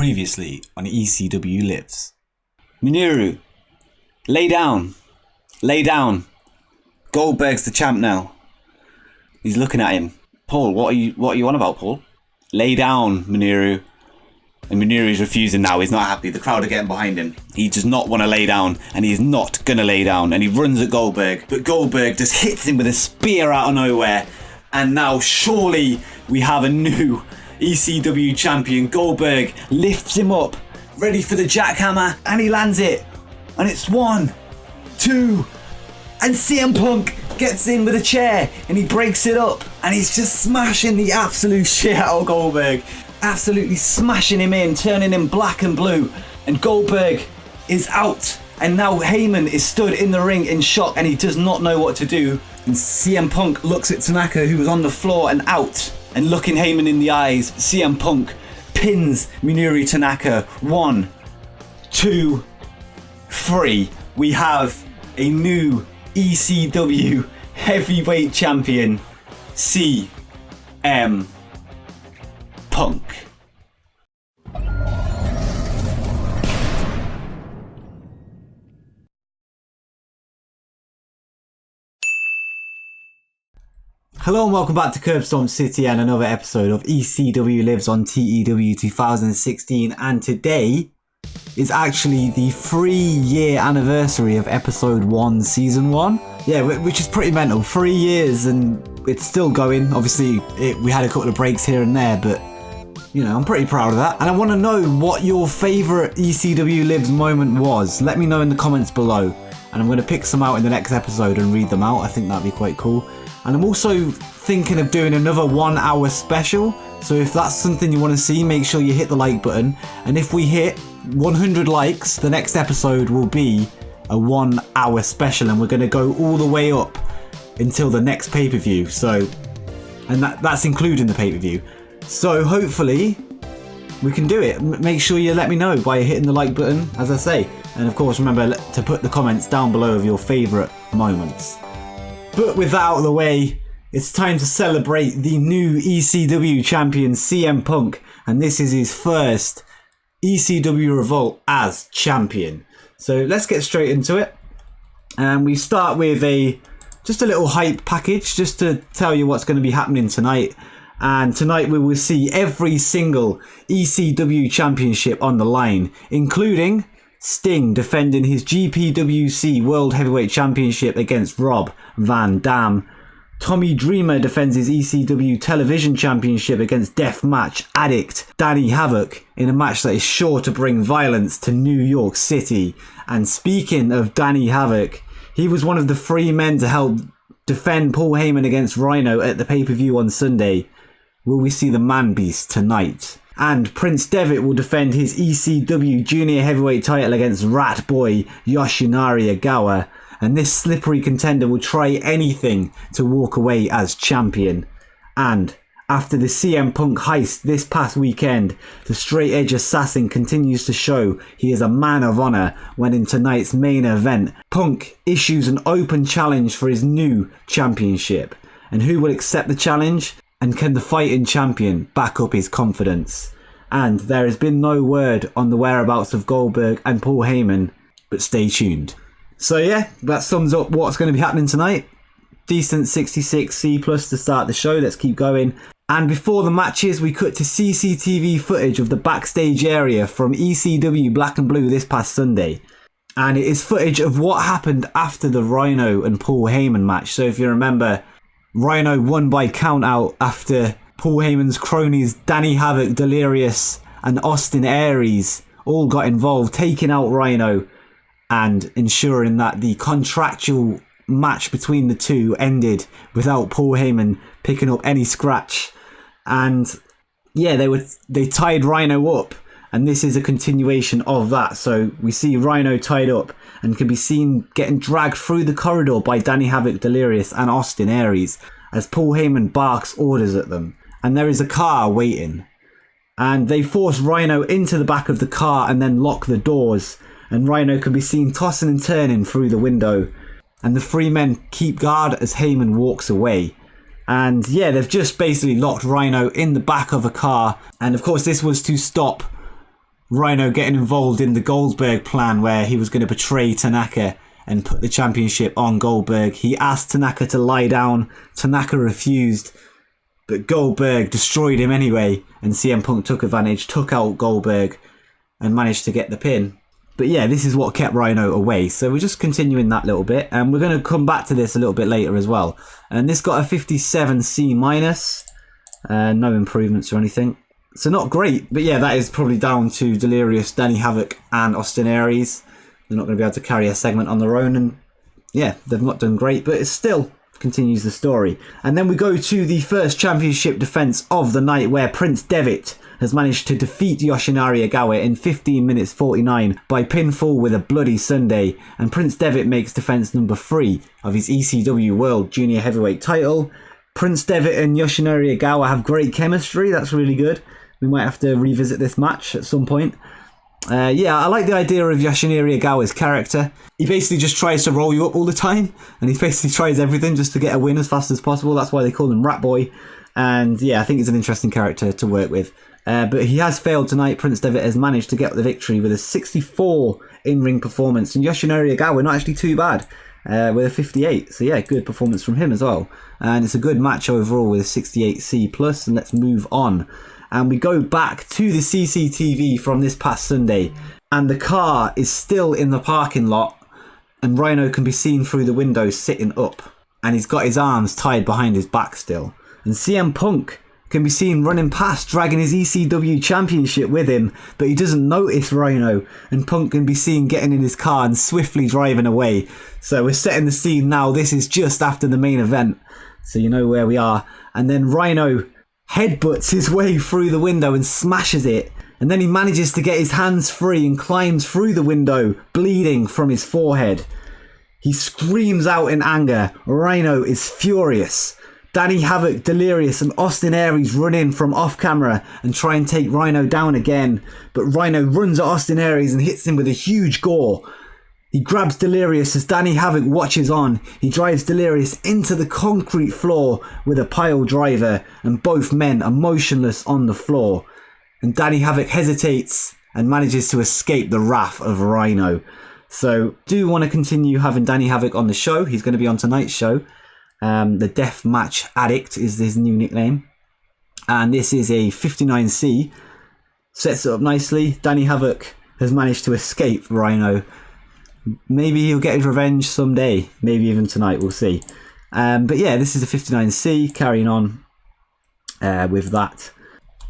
Previously on ECW Lives. Minoru, lay down. Lay down. Goldberg's the champ now. He's looking at him. Paul, what are you on about, Paul? Lay down, Minoru. And Minoru's refusing now. He's not happy. The crowd are getting behind him. He does not want to lay down, and he's not going to lay down. And he runs at Goldberg, but Goldberg just hits him with a spear out of nowhere. And now surely we have a new ECW champion. Goldberg lifts him up, ready for the jackhammer, and he lands it. And it's 1, 2, and CM Punk gets in with a chair, and he breaks it up, and he's just smashing the absolute shit out of Goldberg. Absolutely smashing him in, turning him black and blue. And Goldberg is out. And now Heyman is stood in the ring in shock, and he does not know what to do. And CM Punk looks at Tanaka, who was on the floor and out. And looking Heyman in the eyes, CM Punk pins Minoru Tanaka. 1, 2, 3. We have a new ECW heavyweight champion, CM Punk. Hello and welcome back to Curbstomp City and another episode of ECW Lives on TEW 2016, and today is actually the 3-year anniversary of episode 1 season 1. Yeah, which is pretty mental. 3 years and it's still going. Obviously we had a couple of breaks here and there, but you know, I'm pretty proud of that. And I want to know what your favourite ECW Lives moment was. Let me know in the comments below, and I'm going to pick some out in the next episode and read them out. I think that'd be quite cool. And I'm also thinking of doing another 1 hour special. So if that's something you want to see, make sure you hit the like button. And if we hit 100 likes, the next episode will be a 1 hour special. And we're going to go all the way up until the next pay-per-view. So, and that's including the pay-per-view. So hopefully we can do it. Make sure you let me know by hitting the like button, as I say. And of course, remember to put the comments down below of your favourite moments. But with that out of the way, it's time to celebrate the new ECW champion CM Punk, and this is his first ECW Revolt as champion. So let's get straight into it. And we start with just a little hype package just to tell you what's going to be happening tonight. And tonight we will see every single ECW championship on the line, including Sting defending his GPWC World Heavyweight Championship against Rob Van Dam. Tommy Dreamer defends his ECW Television Championship against Deathmatch Addict Danny Havoc in a match that is sure to bring violence to New York City. And speaking of Danny Havoc, he was one of the 3 men to help defend Paul Heyman against Rhino at the pay-per-view on Sunday. Will we see the Man Beast tonight? And Prince Devitt will defend his ECW Junior Heavyweight title against Rat Boy Yoshinari Agawa. And this slippery contender will try anything to walk away as champion. And after the CM Punk heist this past weekend, the straight edge assassin continues to show he is a man of honour when in tonight's main event, Punk issues an open challenge for his new championship. And who will accept the challenge? And can the fighting champion back up his confidence? And there has been no word on the whereabouts of Goldberg and Paul Heyman, but stay tuned. So yeah, that sums up what's going to be happening tonight. Decent 66C+ to start the show. Let's keep going. And before the matches, we cut to CCTV footage of the backstage area from ECW Black and Blue this past Sunday. And it is footage of what happened after the Rhino and Paul Heyman match. So if you remember, Rhino won by count out after Paul Heyman's cronies Danny Havoc, Delirious and Austin Aries all got involved, taking out Rhino and ensuring that the contractual match between the two ended without Paul Heyman picking up any scratch. And yeah, they tied Rhino up, and this is a continuation of that. So we see Rhino tied up and can be seen getting dragged through the corridor by Danny Havoc, Delirious and Austin Aries as Paul Heyman barks orders at them. And there is a car waiting. And they force Rhino into the back of the car and then lock the doors. And Rhino can be seen tossing and turning through the window. And the 3 men keep guard as Heyman walks away. And yeah, they've just basically locked Rhino in the back of a car. And of course this was to stop Rhino getting involved in the Goldberg plan where he was going to betray Tanaka and put the championship on Goldberg. He asked Tanaka to lie down. Tanaka refused, but Goldberg destroyed him anyway, and CM Punk took advantage, took out Goldberg, and managed to get the pin. But yeah, this is what kept Rhino away. So we're just continuing that little bit, and we're going to come back to this a little bit later as well. And this got a 57C minus. No improvements or anything. So not great, but yeah, that is probably down to Delirious, Danny Havoc, and Austin Aries. They're not going to be able to carry a segment on their own, and yeah, they've not done great, but it still continues the story. And then we go to the first championship defense of the night, where Prince Devitt has managed to defeat Yoshinari Ogawa in 15 minutes 49 by pinfall with a bloody Sunday, and Prince Devitt makes defense number 3 of his ECW World Junior Heavyweight title. Prince Devitt and Yoshinari Ogawa have great chemistry. That's really good. We might have to revisit this match at some point. Yeah, I like the idea of Yoshinari Ogawa's character. He basically just tries to roll you up all the time, and he basically tries everything just to get a win as fast as possible. That's why they call him Rat Boy. And yeah, I think he's an interesting character to work with. But he has failed tonight. Prince Devitt has managed to get the victory with a 64 in-ring performance. And Yoshinari Ogawa, not actually too bad, with a 58. So yeah, good performance from him as well. And it's a good match overall with a 68C+. And let's move on. And we go back to the CCTV from this past Sunday. And the car is still in the parking lot. And Rhino can be seen through the window sitting up. And he's got his arms tied behind his back still. And CM Punk can be seen running past, dragging his ECW Championship with him, but he doesn't notice Rhino, and Punk can be seen getting in his car and swiftly driving away. So we're setting the scene now. This is just after the main event, so you know where we are. And then Rhino headbutts his way through the window and smashes it, and then he manages to get his hands free and climbs through the window, bleeding from his forehead. He screams out in anger. Rhino is furious. Danny Havoc, Delirious, and Austin Aries run in from off camera and try and take Rhino down again, but Rhino runs at Austin Aries and hits him with a huge gore. He grabs Delirious as Danny Havoc watches on. He drives Delirious into the concrete floor with a pile driver, and both men are motionless on the floor. And Danny Havoc hesitates and manages to escape the wrath of Rhino. So, do want to continue having Danny Havoc on the show. He's going to be on tonight's show. The Death Match Addict is his new nickname. And this is a 59C. Sets it up nicely. Danny Havoc has managed to escape Rhino. Maybe he'll get his revenge someday. Maybe even tonight, we'll see. But yeah, this is a 59C, carrying on with that.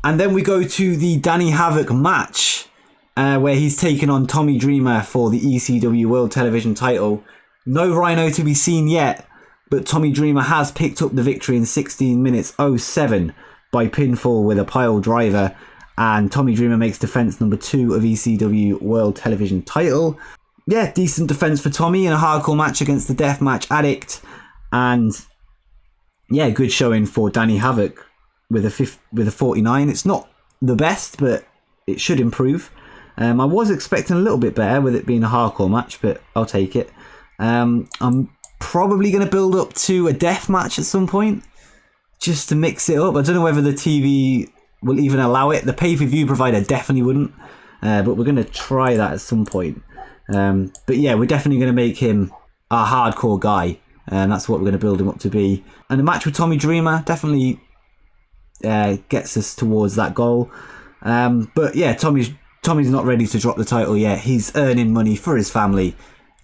And then we go to the Danny Havoc match, where he's taking on Tommy Dreamer for the ECW World Television title. No Rhino to be seen yet, but Tommy Dreamer has picked up the victory in 16 minutes 07 by pinfall with a pile driver. And Tommy Dreamer makes defense number 2 of ECW World Television title. Yeah, decent defense for Tommy in a hardcore match against the Deathmatch Addict. And yeah, good showing for Danny Havoc with a 49. It's not the best, but it should improve. I was expecting a little bit better with it being a hardcore match, but I'll take it. I'm probably going to build up to a death match at some point, just to mix it up. I don't know whether the TV will even allow it. The pay-per-view provider definitely wouldn't, but we're going to try that at some point. But yeah, we're definitely going to make him our hardcore guy, and that's what we're going to build him up to be. And the match with Tommy Dreamer definitely gets us towards that goal. But yeah, Tommy's not ready to drop the title yet. He's earning money for his family,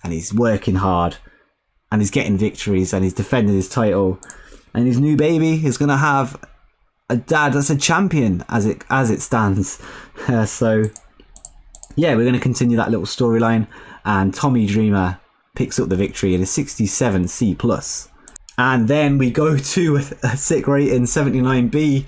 and he's working hard, and he's getting victories, and he's defending his title. And his new baby is going to have a dad that's a champion as it stands. So yeah, we're going to continue that little storyline, and Tommy Dreamer picks up the victory in a 67C+. And then we go to a sick rating 79B.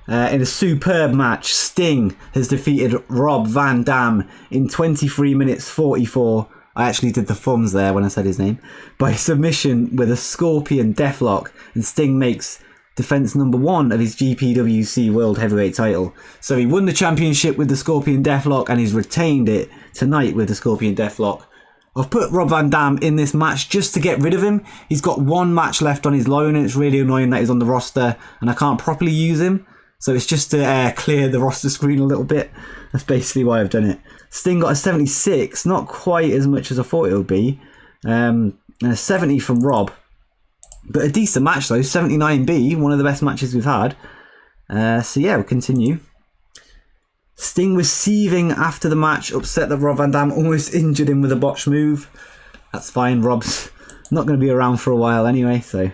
In a superb match, Sting has defeated Rob Van Dam in 23 minutes 44. I actually did the thumbs there when I said his name. By submission with a Scorpion Deathlock, and Sting makes defense number 1 of his GPWC World Heavyweight title. So he won the championship with the Scorpion Deathlock, and he's retained it tonight with the Scorpion Deathlock. I've put Rob Van Dam in this match just to get rid of him. He's got one match left on his loan, and it's really annoying that he's on the roster and I can't properly use him. So it's just to clear the roster screen a little bit. That's basically why I've done it. Sting got a 76, not quite as much as I thought it would be. And a 70 from Rob. But a decent match though, 79B, one of the best matches we've had. So yeah, we'll continue. Sting was seething after the match, upset that Rob Van Dam almost injured him with a botch move. That's fine, Rob's not going to be around for a while anyway, so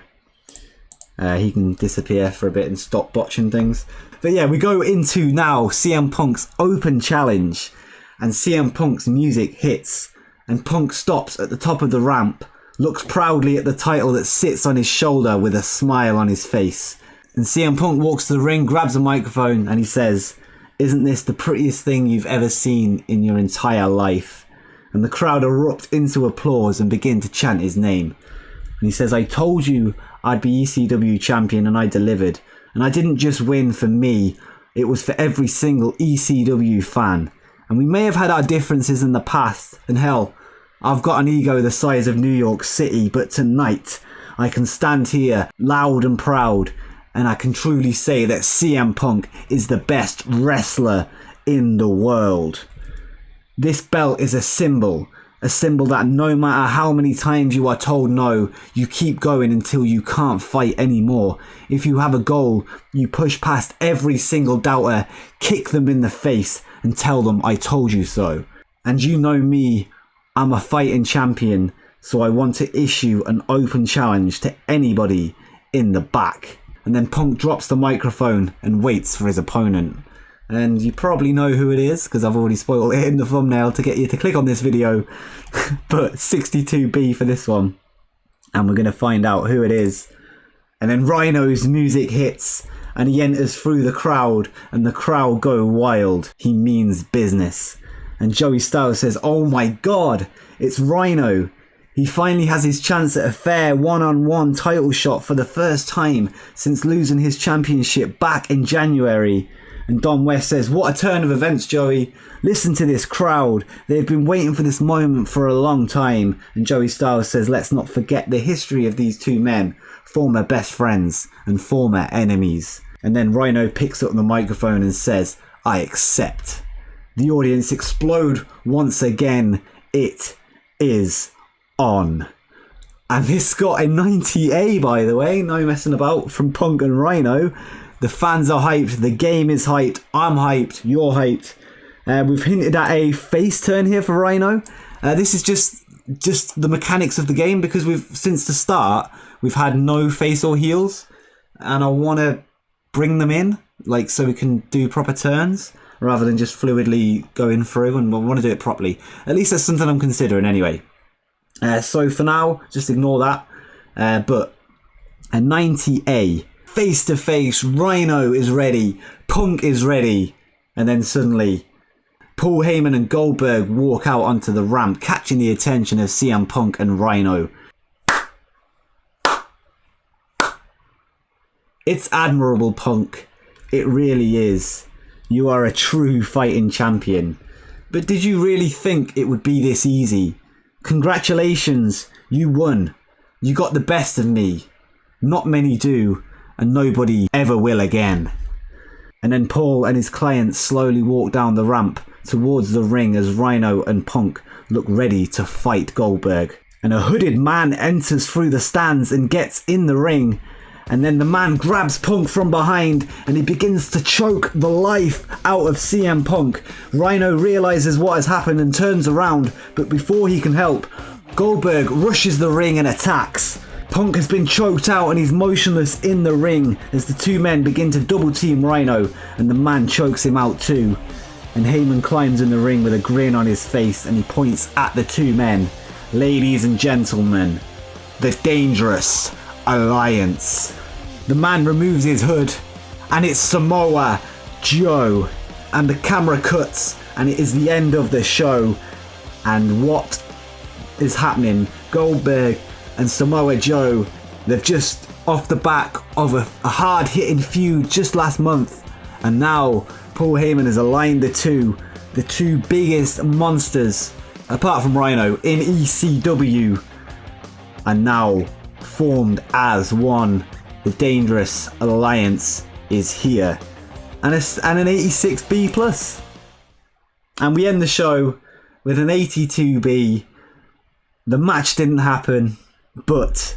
he can disappear for a bit and stop botching things. But yeah, we go into now CM Punk's open challenge, and CM Punk's music hits, and Punk stops at the top of the ramp, looks proudly at the title that sits on his shoulder with a smile on his face. And CM Punk walks to the ring, grabs a microphone, and he says, "Isn't this the prettiest thing you've ever seen in your entire life?" And the crowd erupt into applause and begin to chant his name. And he says, "I told you I'd be ECW champion, and I delivered. And I didn't just win for me, it was for every single ECW fan. And we may have had our differences in the past, and hell, I've got an ego the size of New York City, but tonight I can stand here loud and proud, and I can truly say that CM Punk is the best wrestler in the world. This belt is a symbol that no matter how many times you are told no, you keep going until you can't fight anymore. If you have a goal, you push past every single doubter, kick them in the face and tell them I told you so. And you know me, I'm a fighting champion, so I want to issue an open challenge to anybody in the back." And then Punk drops the microphone and waits for his opponent. And you probably know who it is, because I've already spoiled it in the thumbnail to get you to click on this video. But 62B for this one. And we're going to find out who it is. And then Rhino's music hits, and he enters through the crowd, and the crowd go wild. He means business. And Joey Styles says, "Oh my god, it's Rhino. He finally has his chance at a fair one-on-one title shot for the first time since losing his championship back in January." And Don West says, "What a turn of events, Joey. Listen to this crowd. They've been waiting for this moment for a long time." And Joey Styles says, "Let's not forget the history of these two men, former best friends and former enemies." And then Rhino picks up the microphone and says, "I accept." The audience explode once again. It is on. And this got a 90A, by the way, no messing about, from Punk and Rhino. The fans are hyped, the game is hyped, I'm hyped, you're hyped. We've hinted at a face turn here for Rhino. This is just the mechanics of the game, because since the start we've had no face or heels, and I want to bring them in, like, so we can do proper turns rather than just fluidly going through, and I want to do it properly. At least that's something I'm considering anyway. So for now, just ignore that. But a 90A. Face to face, Rhino is ready, Punk is ready, and then suddenly Paul Heyman and Goldberg walk out onto the ramp, catching the attention of CM Punk and Rhino. It's admirable, Punk. It really is. You are a true fighting champion. But did you really think it would be this easy? Congratulations, you won. You got the best of me. Not many do, and nobody ever will again. And then Paul and his clients slowly walk down the ramp towards the ring as Rhino and Punk look ready to fight Goldberg. And a hooded man enters through the stands and gets in the ring. And then the man grabs Punk from behind and he begins to choke the life out of CM Punk. Rhino realizes what has happened and turns around, but before he can help, Goldberg rushes the ring and attacks. Punk has been choked out and he's motionless in the ring as the two men begin to double team Rhino, and the man chokes him out too. And Heyman climbs in the ring with a grin on his face and he points at the two men. "Ladies and gentlemen, the Dangerous Alliance." The man removes his hood and it's Samoa Joe, and the camera cuts and it is the end of the show. And what is happening? Goldberg and Samoa Joe, they've just off the back of a hard-hitting feud just last month, and now Paul Heyman has aligned the two biggest monsters apart from Rhino in ECW, and now formed as one. The Dangerous Alliance is here, and an 86B plus. And we end the show with an 82B. The match didn't happen, but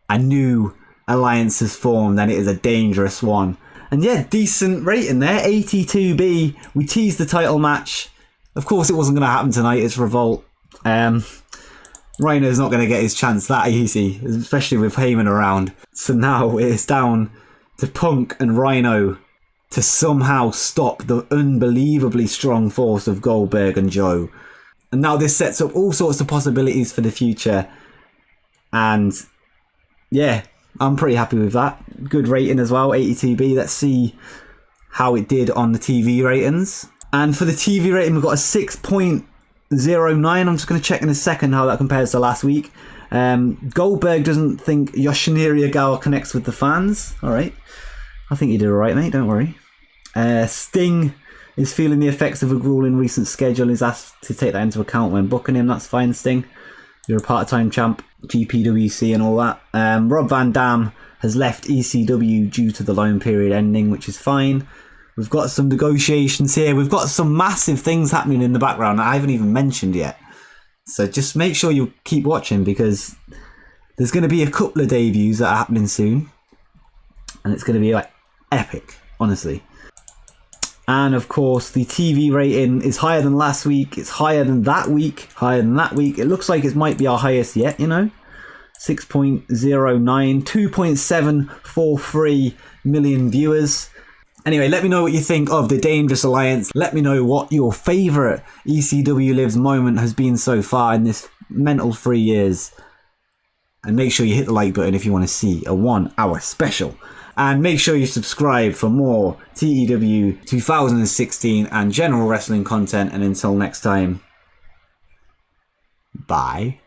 a new alliance has formed and it is a dangerous one. And yeah, decent rating there, 82B. We teased the title match. Of course it wasn't going to happen tonight, it's Revolt. Rhino's not going to get his chance that easy, especially with Heyman around. So now it's down to Punk and Rhino to somehow stop the unbelievably strong force of Goldberg and Joe. And now this sets up all sorts of possibilities for the future. And yeah, I'm pretty happy with that. Good rating as well, 82B. Let's see how it did on the TV ratings. And for the TV rating, we've got a 6.09. I'm just going to check in a second how that compares to last week. Goldberg doesn't think Yoshinari Ogawa connects with the fans. All right. I think you did all right, mate. Don't worry. Sting is feeling the effects of a grueling recent schedule. Is asked to take that into account when booking him. That's fine, Sting. You're a part-time champ, GPWC and all that. Rob Van Dam has left ECW due to the loan period ending, which is fine. We've got some negotiations here. We've got some massive things happening in the background that I haven't even mentioned yet. So just make sure you keep watching, because there's going to be a couple of debuts that are happening soon. And it's going to be like epic, honestly. And of course, the TV rating is higher than last week. It's higher than that week. Higher than that week. It looks like it might be our highest yet, you know. 6.09, 2.743 million viewers. Anyway, let me know what you think of the Dangerous Alliance. Let me know what your favourite ECW Lives moment has been so far in this mental 3 years. And make sure you hit the like button if you want to see a 1 hour special. And make sure you subscribe for more TEW 2016 and general wrestling content. And until next time, bye.